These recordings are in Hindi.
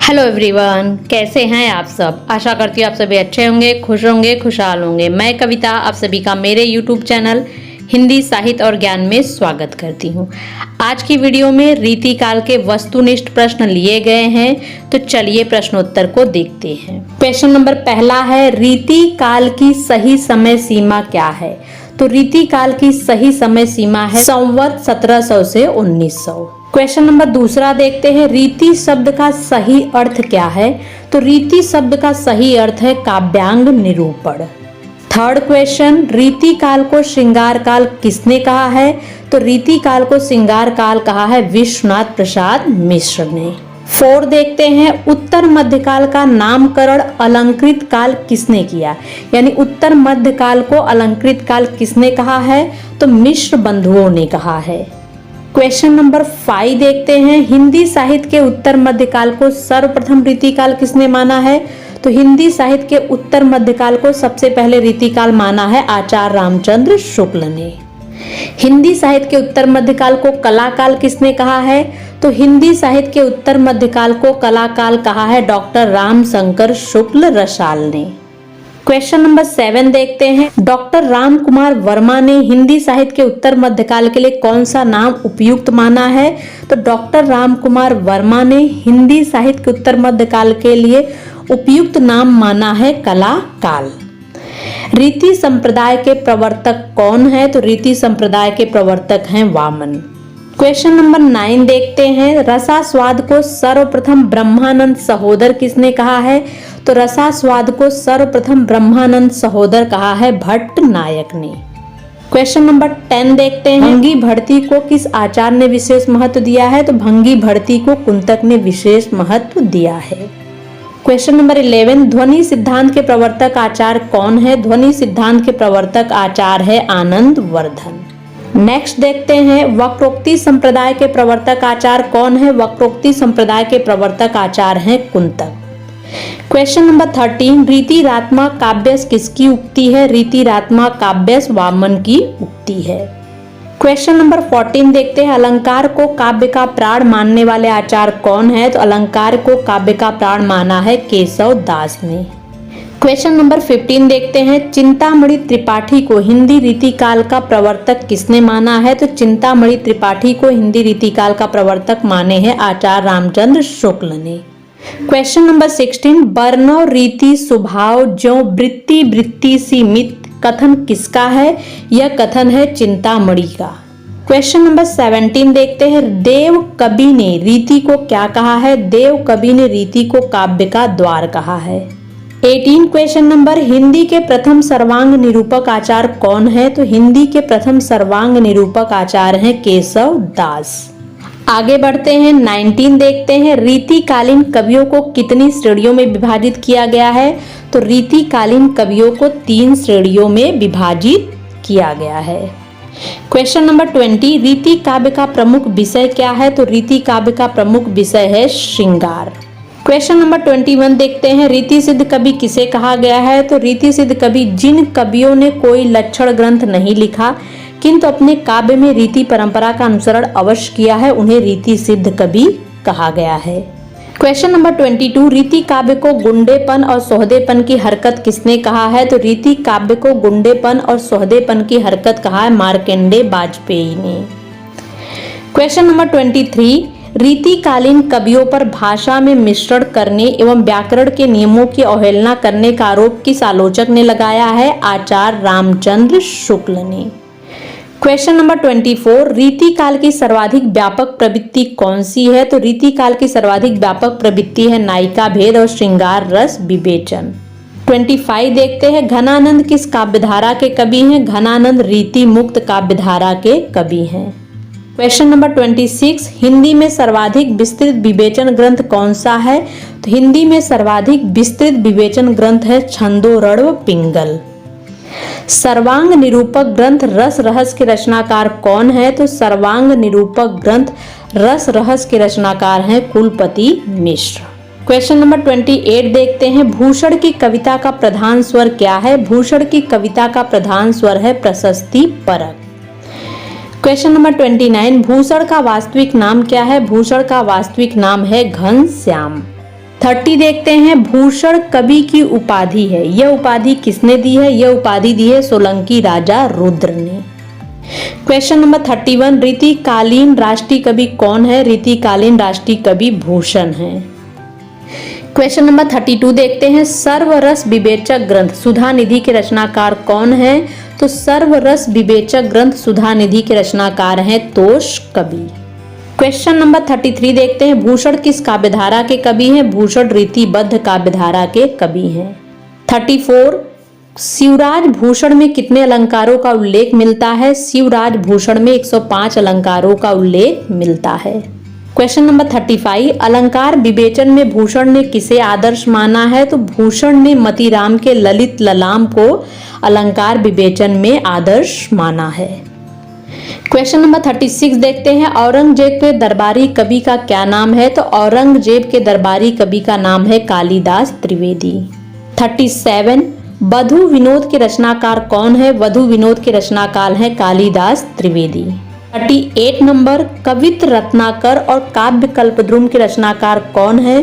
हेलो एवरीवन, कैसे हैं आप सब। आशा करती हूँ आप सभी अच्छे होंगे, खुश होंगे, खुशहाल होंगे। मैं कविता आप सभी का मेरे यूट्यूब चैनल हिंदी साहित्य और ज्ञान में स्वागत करती हूँ। आज की वीडियो में रीतिकाल के वस्तुनिष्ठ प्रश्न लिए गए हैं, तो चलिए प्रश्नोत्तर को देखते हैं। क्वेश्चन नंबर पहला है, रीतिकाल की सही समय सीमा क्या है। तो रीतिकाल की सही समय सीमा है संवत 1700 से 1900। क्वेश्चन नंबर दूसरा देखते हैं, रीति शब्द का सही अर्थ क्या है। तो रीति शब्द का सही अर्थ है काव्यांग निरूपण। थर्ड क्वेश्चन, रीतिकाल को श्रृंगार काल किसने कहा है। तो रीतिकाल को श्रृंगार काल कहा है विश्वनाथ प्रसाद मिश्र ने। फोर्थ देखते हैं, उत्तर मध्यकाल का नामकरण अलंकृत काल किसने किया। यानी उत्तर मध्यकाल को अलंकृत काल किसने कहा है। तो मिश्र बंधुओं ने कहा है। क्वेश्चन नंबर 5 देखते हैं, हिंदी साहित्य के उत्तर मध्यकाल को सर्वप्रथम रीतिकाल किसने माना है। तो हिंदी साहित्य के उत्तर मध्यकाल को सबसे पहले रीतिकाल माना है आचार्य रामचंद्र शुक्ल ने। हिंदी साहित्य के उत्तर मध्यकाल को कलाकाल किसने कहा है। तो हिंदी साहित्य के उत्तर मध्यकाल को कलाकाल कहा है डॉक्टर रामशंकर शुक्ल रसाल ने। क्वेश्चन नंबर 7 देखते हैं, डॉक्टर राम कुमार वर्मा ने हिंदी साहित्य के उत्तर मध्यकाल के लिए कौन सा नाम उपयुक्त माना है। तो डॉक्टर राम कुमार वर्मा ने हिंदी साहित्य के उत्तर मध्यकाल के लिए उपयुक्त नाम माना है कला काल। रीति संप्रदाय के प्रवर्तक कौन है। तो रीति संप्रदाय के प्रवर्तक हैं वामन। क्वेश्चन नंबर 9 देखते हैं, रसास्वाद को सर्वप्रथम ब्रह्मानंद सहोदर किसने कहा है। तो रसास्वाद को सर्वप्रथम ब्रह्मानंद सहोदर कहा है भट्ट नायक ने। क्वेश्चन नंबर 10 देखते हैं, भंगी भड़ती को किस आचार्य ने विशेष महत्व दिया है। तो भंगी भड़ती को कुंतक ने विशेष महत्व दिया है। क्वेश्चन नंबर 11, ध्वनि सिद्धांत के प्रवर्तक आचार्य कौन है। ध्वनि सिद्धांत के प्रवर्तक आचार्य है आनंद वर्धन। नेक्स्ट देखते हैं, वक्रोक्ति संप्रदाय के प्रवर्तक आचार्य कौन है। वक्रोक्ति संप्रदाय के प्रवर्तक आचार्य हैं कुंतक। क्वेश्चन नंबर 13, रीतिरात्मा काव्यस किसकी उक्ति है। रीतिरात्मा काव्यस वामन की उक्ति है। क्वेश्चन नंबर 14 देखते हैं, अलंकार को काव्य का प्राण मानने वाले आचार्य कौन है। तो अलंकार को काव्य का प्राण माना है केशव दास ने। क्वेश्चन नंबर 15 देखते हैं, चिंतामणि त्रिपाठी को हिंदी रीतिकाल का प्रवर्तक किसने माना है। तो चिंतामणि त्रिपाठी को हिंदी रीतिकाल का प्रवर्तक माने हैं आचार्य रामचंद्र शुक्ल ने। क्वेश्चन नंबर 16, वर्ण रीति स्वभाव जो वृत्ति वृत्ति सीमित कथन किसका है। यह कथन है चिंतामणि का। क्वेश्चन नंबर 17 देखते हैं, देव कवि ने रीति को क्या कहा है। देव कवि ने रीति को काव्य का द्वार कहा है। 18 क्वेश्चन नंबर, हिंदी के प्रथम सर्वांग निरूपक आचार्य कौन है। तो हिंदी के प्रथम सर्वांग निरूपक आचार्य हैं केशव दास। आगे बढ़ते हैं, 19 देखते हैं, रीतिकालीन कवियों को कितनी श्रेणियों में विभाजित किया गया है। तो रीतिकालीन कवियों को 3 श्रेणियों में विभाजित किया गया है। क्वेश्चन नंबर 20, रीति काव्य का प्रमुख विषय क्या है। तो रीति काव्य का प्रमुख विषय है श्रृंगार। क्वेश्चन नंबर 21 देखते हैं, रीति सिद्ध कवि किसे कहा गया है। तो रीति सिद्ध कवि जिन कवियों ने कोई लक्षण ग्रंथ नहीं लिखा किंतु अपने काव्य में रीति परंपरा का अनुसरण अवश्य किया है, उन्हें रीति सिद्ध कवि कहा गया है। क्वेश्चन नंबर 22, रीति काव्य को गुंडेपन और सोहदेपन की हरकत किसने कहा है। तो रीति काव्य को गुंडेपन और सोहदेपन की हरकत कहा है मार्कंडेय वाजपेयी ने। क्वेश्चन नंबर 23, रीतिकालीन कवियों पर भाषा में मिश्रण करने एवं व्याकरण के नियमों की अवहेलना करने का आरोप किस आलोचक ने लगाया है। आचार्य रामचंद्र शुक्ल ने। क्वेश्चन नंबर 24, रीतिकाल की सर्वाधिक व्यापक प्रवृत्ति कौन सी है। तो रीतिकाल की सर्वाधिक व्यापक प्रवृत्ति है नायिका भेद और श्रृंगार रस विवेचन। 25 देखते हैं, घनानंद किस काव्यधारा के कवि हैं। घनानंद रीति मुक्त काव्यधारा के कवि हैं। क्वेश्चन नंबर 26, हिंदी में सर्वाधिक विस्तृत विवेचन ग्रंथ कौन सा है। तो हिंदी में सर्वाधिक विस्तृत विवेचन ग्रंथ है छंदोरणव पिंगल। सर्वांग निरूपक ग्रंथ रस रहस्य के रचनाकार कौन है। तो सर्वांग निरूपक ग्रंथ रस रहस्य के रचनाकार हैं कुलपति मिश्र। क्वेश्चन नंबर 28 देखते हैं, भूषण की कविता का प्रधान स्वर क्या है। भूषण की कविता का प्रधान स्वर है प्रशस्ति परक। क्वेश्चन नंबर 29, भूषण का वास्तविक नाम क्या है। भूषण का वास्तविक नाम है घनश्याम। 30 देखते हैं, भूषण कवि की उपाधि है, यह उपाधि किसने दी है? यह उपाधि दी है सोलंकी राजा रुद्र ने। क्वेश्चन नंबर 31, रीतिकालीन राष्ट्रीय कवि कौन है? रीतिकालीन राष्ट्रीय कवि भूषण है। क्वेश्चन नंबर 32 देखते हैं, सर्वरस विवेचक ग्रंथ सुधानिधि के रचनाकार कौन है? तो सर्वरस विवेचक ग्रंथ सुधानिधि के रचनाकार हैं तोषकवि। क्वेश्चन नंबर 33 देखते हैं, भूषण किस काव्यधारा के कवि हैं? भूषण रीतिबद्ध काव्यधारा के कवि हैं। 34, शिवराज भूषण में कितने अलंकारों का उल्लेख मिलता है? शिवराज भूषण में 105 अलंकारों का उल्लेख मिलता है। क्वेश्चन नंबर 35, अलंकार विवेचन में भूषण ने किसे आदर्श माना है? तो भूषण ने मतीराम के ललित ललाम को अलंकार विवेचन में आदर्श माना है। क्वेश्चन नंबर 36 देखते हैं, औरंगजेब के दरबारी कवि का क्या नाम है? तो औरंगजेब के दरबारी कवि का नाम है कालिदास त्रिवेदी। 37, वधु विनोद के रचनाकार कौन है? वधु विनोद के रचनाकार हैं कालिदास त्रिवेदी। 38 नंबर, कवित्र रत्नाकर और काव्य कल्पद्रुम के रचनाकार कौन है?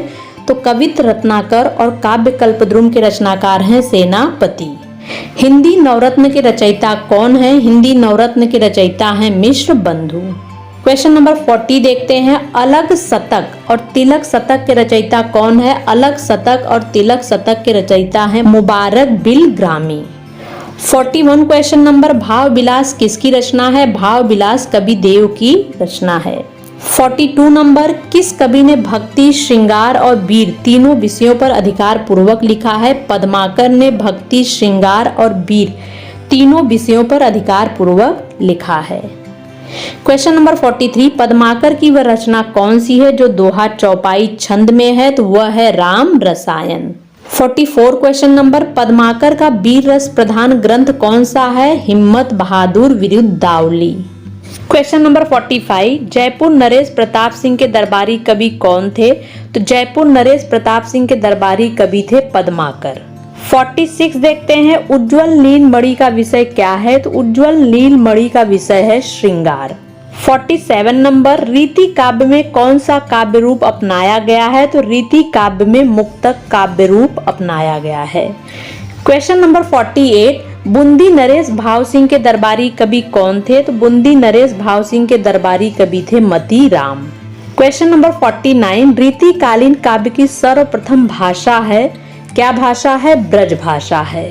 तो कवित्र रत्नाकर और काव्य कल्पद्रुम के रचनाकार हैं सेनापति। हिंदी नवरत्न के रचयिता कौन है? हिंदी नवरत्न के रचयिता हैं मिश्र बंधु। क्वेश्चन नंबर 40 देखते हैं, अलग शतक और तिलक शतक के रचयिता कौन है? अलग शतक और तिलक शतक के रचयिता हैं मुबारक बिल ग्रामी। 41 क्वेश्चन नंबर, भाव विलास किसकी रचना है? भाव विलास कवि देव की रचना है। 42 नंबर, किस कवि ने भक्ति, श्रृंगार और वीर तीनों विषयों पर अधिकार पूर्वक लिखा है? पद्माकर ने भक्ति, श्रृंगार और वीर तीनों विषयों पर अधिकार पूर्वक लिखा है। क्वेश्चन नंबर 43, पद्माकर की वह रचना कौन सी है जो दोहा चौपाई छंद में है? तो वह है राम रसायन। 44 क्वेश्चन नंबर, पद्माकर का वीर रस प्रधान ग्रंथ कौन सा है? हिम्मत बहादुर विरुद्ध दावली। क्वेश्चन नंबर 45, जयपुर नरेश प्रताप सिंह के दरबारी कवि कौन थे? तो जयपुर नरेश प्रताप सिंह के दरबारी कवि थे पद्माकर। 46 देखते हैं, उज्ज्वल नीलमणि का विषय क्या है? तो उज्ज्वल नीलमणि का विषय है श्रृंगार। 47 नंबर, रीति काव्य में कौन सा काव्य रूप अपनाया गया है? तो रीति काव्य में मुक्तक काव्य रूप अपनाया गया है। क्वेश्चन नंबर 48, बूंदी नरेश भाव सिंह के दरबारी कवि कौन थे? तो बूंदी नरेश भाव सिंह के दरबारी कवि थे मतीराम। क्वेश्चन नंबर 49, रीतिकालीन काव्य की सर्वप्रथम भाषा है, क्या भाषा है? ब्रज भाषा है।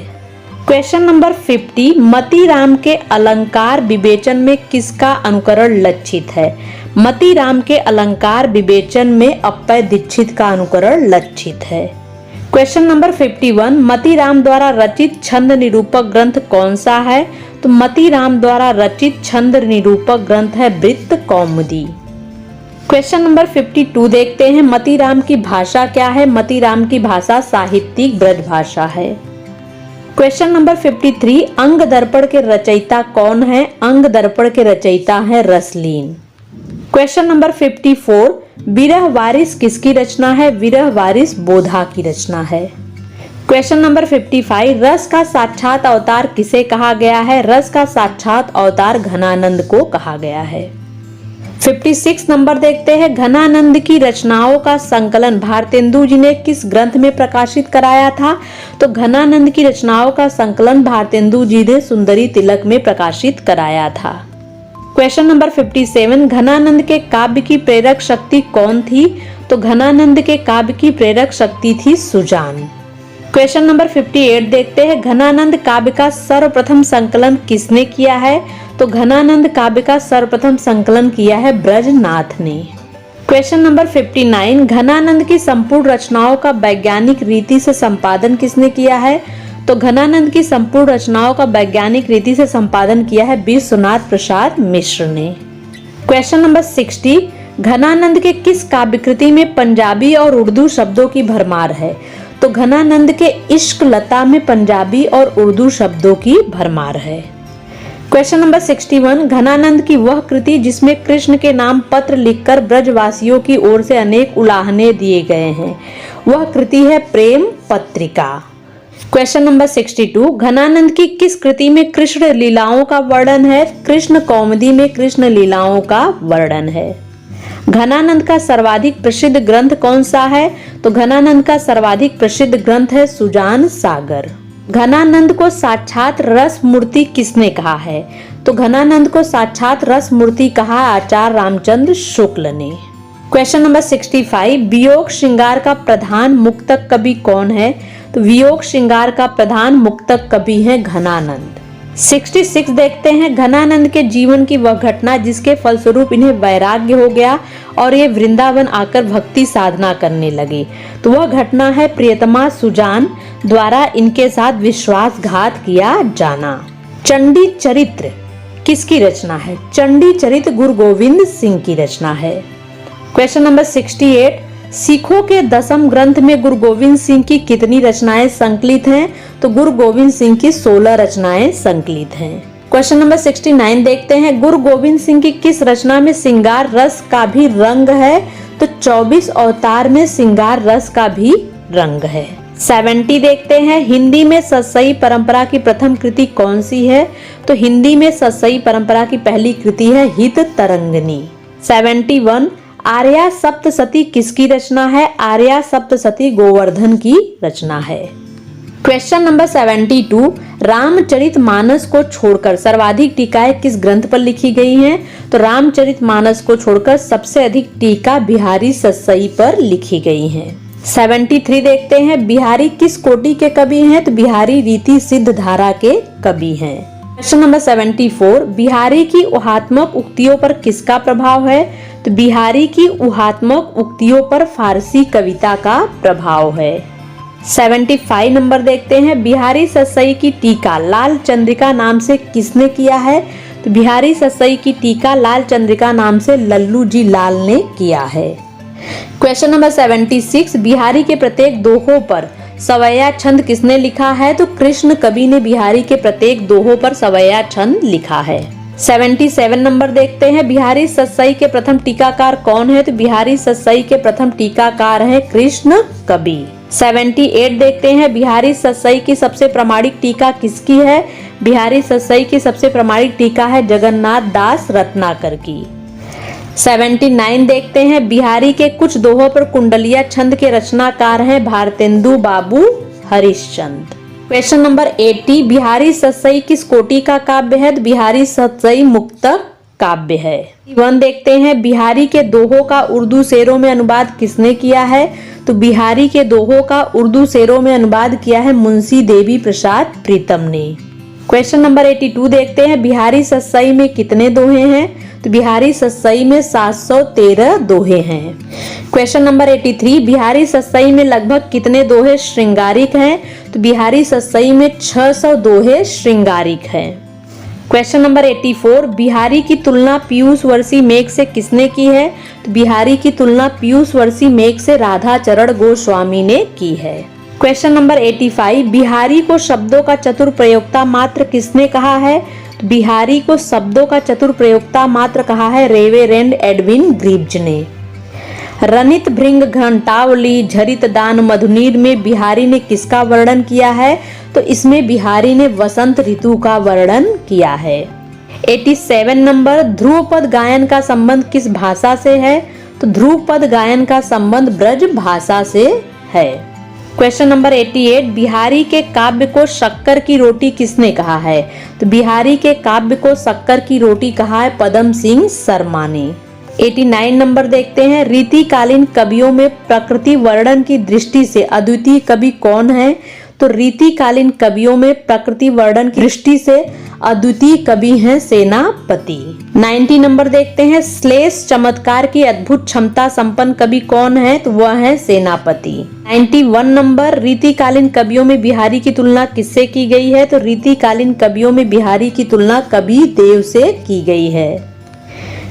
क्वेश्चन नंबर 50, मतीराम के अलंकार विवेचन में किसका अनुकरण लक्षित है? मतीराम के अलंकार विवेचन में अप्पय दीक्षित का अनुकरण लक्षित है। क्वेश्चन नंबर 51, मतीराम द्वारा रचित छंद निरूपक ग्रंथ कौन सा है? तो मतीराम द्वारा रचित छंद निरूपक ग्रंथ है वृत्त कौमुदी। क्वेश्चन नंबर 52 देखते हैं, मतीराम की भाषा क्या है? मतीराम की भाषा साहित्यिक ब्रज भाषा है। क्वेश्चन नंबर 53, अंग दर्पण के रचयिता कौन है? अंग दर्पण के रचयिता है रसलीन। क्वेश्चन नंबर 54, विरह वारिस किसकी रचना है? विरह वारिस बोधा की रचना है। क्वेश्चन नंबर 55, रस का साक्षात अवतार किसे कहा गया है? रस का साक्षात अवतार घनानंद को कहा गया है। 56 नंबर देखते हैं, घनानंद की रचनाओं का संकलन भारतेंदु जी ने किस ग्रंथ में प्रकाशित कराया था? तो घनानंद की रचनाओं का संकलन भारतेंदु जी ने सुंदरी तिलक में प्रकाशित कराया था। क्वेश्चन नंबर 57, घनानंद के काव्य की प्रेरक शक्ति कौन थी? तो घनानंद के काव्य की प्रेरक शक्ति थी सुजान। क्वेश्चन नंबर 58 देखते हैं, घनानंद काव्य का सर्वप्रथम संकलन किसने किया है? तो घनानंद काव्य का सर्वप्रथम संकलन किया है ब्रजनाथ ने। क्वेश्चन नंबर 59, घनानंद की संपूर्ण रचनाओं का वैज्ञानिक रीति से संपादन किसने किया है? तो घनानंद की संपूर्ण रचनाओं का वैज्ञानिक रीति से संपादन किया है विश्वनाथ प्रसाद मिश्र ने। क्वेश्चन नंबर 60, घनानंद के किस काव्य कृति में पंजाबी और उर्दू शब्दों की भरमार है? तो घनानंद के इश्क लता में पंजाबी और उर्दू शब्दों की भरमार है। क्वेश्चन नंबर 61, घनानंद की वह कृति जिसमें कृष्ण के नाम पत्र लिखकर ब्रजवासियों की ओर से अनेक उलाहने दिए गए हैं, वह कृति है प्रेम पत्रिका। क्वेश्चन नंबर 62, घनानंद की किस कृति में कृष्ण लीलाओं का वर्णन है? कृष्ण कौमुदी में कृष्ण लीलाओं का वर्णन है। घनानंद का सर्वाधिक प्रसिद्ध ग्रंथ कौन सा है? तो घनानंद का सर्वाधिक प्रसिद्ध ग्रंथ है सुजान सागर। घनानंद को साक्षात रस मूर्ति किसने कहा है? तो घनानंद को साक्षात रस मूर्ति कहा आचार्य रामचंद्र शुक्ल ने। क्वेश्चन नंबर 65, वियोग श्रृंगार का प्रधान मुक्तक कवि कौन है? तो वियोग श्रृंगार का प्रधान मुक्तक कवि है घनानंद। 66 देखते हैं, घनानंद के जीवन की वह घटना जिसके फलस्वरूप इन्हें वैराग्य हो गया और ये वृंदावन आकर भक्ति साधना करने लगे। तो वह घटना है प्रियतमा सुजान द्वारा इनके साथ विश्वासघात किया जाना। चंडी चरित्र किसकी रचना है? चंडी चरित्र गुरु गोविंद सिंह की रचना है। क्वेश्चन नंबर 68, सिखों के 10वें ग्रंथ में गुरु गोविंद सिंह की कितनी रचनाएं संकलित हैं? तो गुरु गोविंद सिंह की 16 रचनाएं संकलित हैं। क्वेश्चन नंबर 69 देखते हैं, गुरु गोविंद सिंह की किस रचना में श्रृंगार रस का भी रंग है? तो 24 अवतार में श्रृंगार रस का भी रंग है। 70 देखते हैं, हिंदी में सतसई परंपरा की प्रथम कृति कौन सी है? तो हिंदी में सतसई परंपरा की पहली कृति है हित तरंगिणी। 71, आर्या सप्तशती किसकी रचना है? आर्या सप्तशती गोवर्धन की रचना है। क्वेश्चन नंबर 72, रामचरितमानस को छोड़कर सर्वाधिक टीकाएं किस ग्रंथ पर लिखी गई हैं? तो रामचरितमानस को छोड़कर सबसे अधिक टीका बिहारी सतसई पर लिखी गई हैं। 73 देखते हैं, बिहारी किस कोटि के कवि हैं? तो बिहारी रीति सिद्ध धारा के कवि हैं। क्वेश्चन नंबर 74, बिहारी की ऊहात्मक उक्तियों पर किसका प्रभाव है? तो बिहारी की ऊहात्मक उक्तियों पर फारसी कविता का प्रभाव है। 75 नंबर देखते हैं, बिहारी सतसई की टीका लाल चंद्रिका नाम से किसने किया है? तो बिहारी सतसई की टीका लाल चंद्रिका नाम से लल्लू जी लाल ने किया है। क्वेश्चन नंबर 76, बिहारी के प्रत्येक दोहों पर सवैया छंद किसने लिखा है? तो कृष्ण कवि ने बिहारी के प्रत्येक दोहों पर सवैया छंद लिखा है। 77 नंबर देखते हैं, बिहारी सतसई के प्रथम टीकाकार कौन है? तो बिहारी सतसई के प्रथम टीकाकार है कृष्ण कवि। 78 देखते हैं, बिहारी सतसई की सबसे प्रामाणिक टीका किसकी है? बिहारी सतसई की सबसे प्रामाणिक टीका है जगन्नाथ दास रत्नाकर की। 79 देखते हैं, बिहारी के कुछ दोहों पर कुंडलिया छंद के रचनाकार हैं भारतेंदु बाबू हरिश्चंद्र। क्वेश्चन नंबर 80, बिहारी सतसई किस कोटि का काव्य है? तो बिहारी सतसई मुक्तक काव्य है। 1 देखते हैं, बिहारी के दोहों का उर्दू शेरों में अनुवाद किसने किया है? तो बिहारी के दोहों का उर्दू शेरों में अनुवाद किया है मुंशी देवी प्रसाद प्रीतम ने। क्वेश्चन नंबर 82 देखते हैं, बिहारी सतसई में कितने दोहे हैं? तो बिहारी सतसई में 713 दोहे हैं। क्वेश्चन नंबर 83, बिहारी सतसई में लगभग कितने दोहे श्रृंगारिक हैं? तो बिहारी सतसई में 600 दोहे श्रृंगारिक हैं। क्वेश्चन नंबर 84, बिहारी की तुलना पीयूष वर्षी मेघ से किसने की है? तो बिहारी की तुलना पीयूष वर्षी मेघ से राधा चरण गोस्वामी ने की है। क्वेश्चन नंबर 85, बिहारी को शब्दों का चतुर प्रयोक्ता मात्र किसने कहा है? तो बिहारी को शब्दों का चतुर प्रयोक्ता मात्र कहा है रेवेरेंड एडविन ग्रीव्ज ने। रनित भृंग घंटावली झरित दान मधुनीर में बिहारी ने किसका वर्णन किया है? तो इसमें बिहारी ने वसंत ऋतु का वर्णन किया है। 87 नंबर, ध्रुवपद गायन का संबंध किस भाषा से है? तो ध्रुवपद गायन का संबंध ब्रज भाषा से है। क्वेश्चन नंबर 88, बिहारी के काव्य को शक्कर की रोटी किसने कहा है? तो बिहारी के काव्य को शक्कर की रोटी कहा है पदम सिंह शर्मा ने। 89 नंबर देखते हैं, रीतिकालीन कवियों में प्रकृति वर्णन की दृष्टि से अद्वितीय कवि कौन है? तो रीतिकालीन कवियों में प्रकृति वर्णन की दृष्टि से अद्वितीय कवि हैं सेनापति। 90 नंबर देखते हैं, श्लेष चमत्कार की अद्भुत क्षमता संपन्न कवि कौन है? तो वह है सेनापति। 91 नंबर, रीतिकालीन कवियों में बिहारी की तुलना किससे की गई है? तो रीतिकालीन कवियों में बिहारी की तुलना कवि देव से की गई है।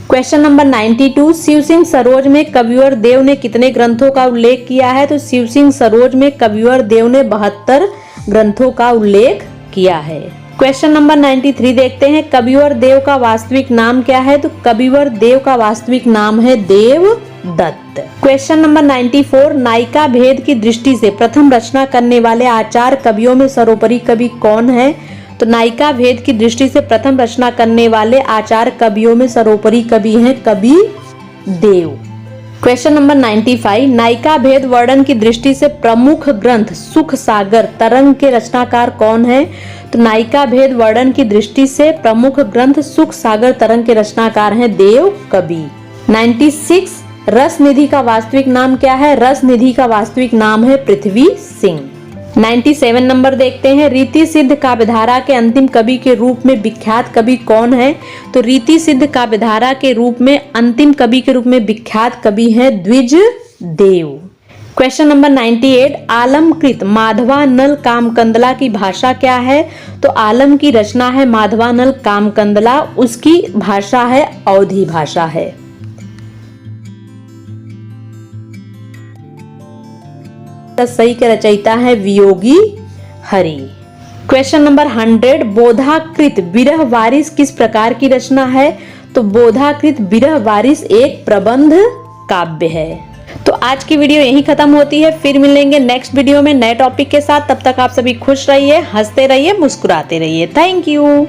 क्वेश्चन नंबर 92, शिव सिंह सरोज में कविवर देव ने कितने ग्रंथों का उल्लेख किया है? तो शिव सिंह सरोज में कविवर देव ने 72 ग्रंथों का उल्लेख किया है। क्वेश्चन नंबर 93 देखते हैं, कविवर देव का वास्तविक नाम क्या है? तो कविवर देव का वास्तविक नाम है देवदत्त। क्वेश्चन नंबर 94, नायिका भेद की दृष्टि से प्रथम रचना करने वाले आचार्य कवियों में सर्वोपरि कवि कौन है? तो नायिका भेद की दृष्टि से प्रथम रचना करने वाले आचार्य कवियों में सर्वोपरि कवि हैं कवि देव। क्वेश्चन नंबर 95, नायिका भेद वर्णन की दृष्टि से प्रमुख ग्रंथ सुख सागर तरंग के रचनाकार कौन है? तो नायिका भेद वर्णन की दृष्टि से प्रमुख ग्रंथ सुख सागर तरंग के रचनाकार हैं देव कवि। 96, रस निधि का वास्तविक नाम क्या है? रस निधि का वास्तविक नाम है पृथ्वी सिंह। 97 नंबर देखते हैं, रीति सिद्ध काव्यधारा के अंतिम कवि के रूप में विख्यात कवि कौन है? तो रीति सिद्ध काव्यधारा के रूप में अंतिम कवि के रूप में विख्यात कवि है द्विज देव। क्वेश्चन नंबर 98, आलमकृत माधवानल कामकंदला की भाषा क्या है? तो आलम की रचना है माधवानल कामकंदला, उसकी भाषा है अवधी भाषा है। सही के रचयिता है वियोगी हरि। क्वेश्चन नंबर 100, बोधाकृत विरह वारिस किस प्रकार की रचना है? तो बोधाकृत विरह वारिस एक प्रबंध काव्य है। तो आज की वीडियो यहीं खत्म होती है, फिर मिलेंगे नेक्स्ट वीडियो में नए टॉपिक के साथ। तब तक आप सभी खुश रहिए, हंसते रहिए, मुस्कुराते रहिए। Thank you.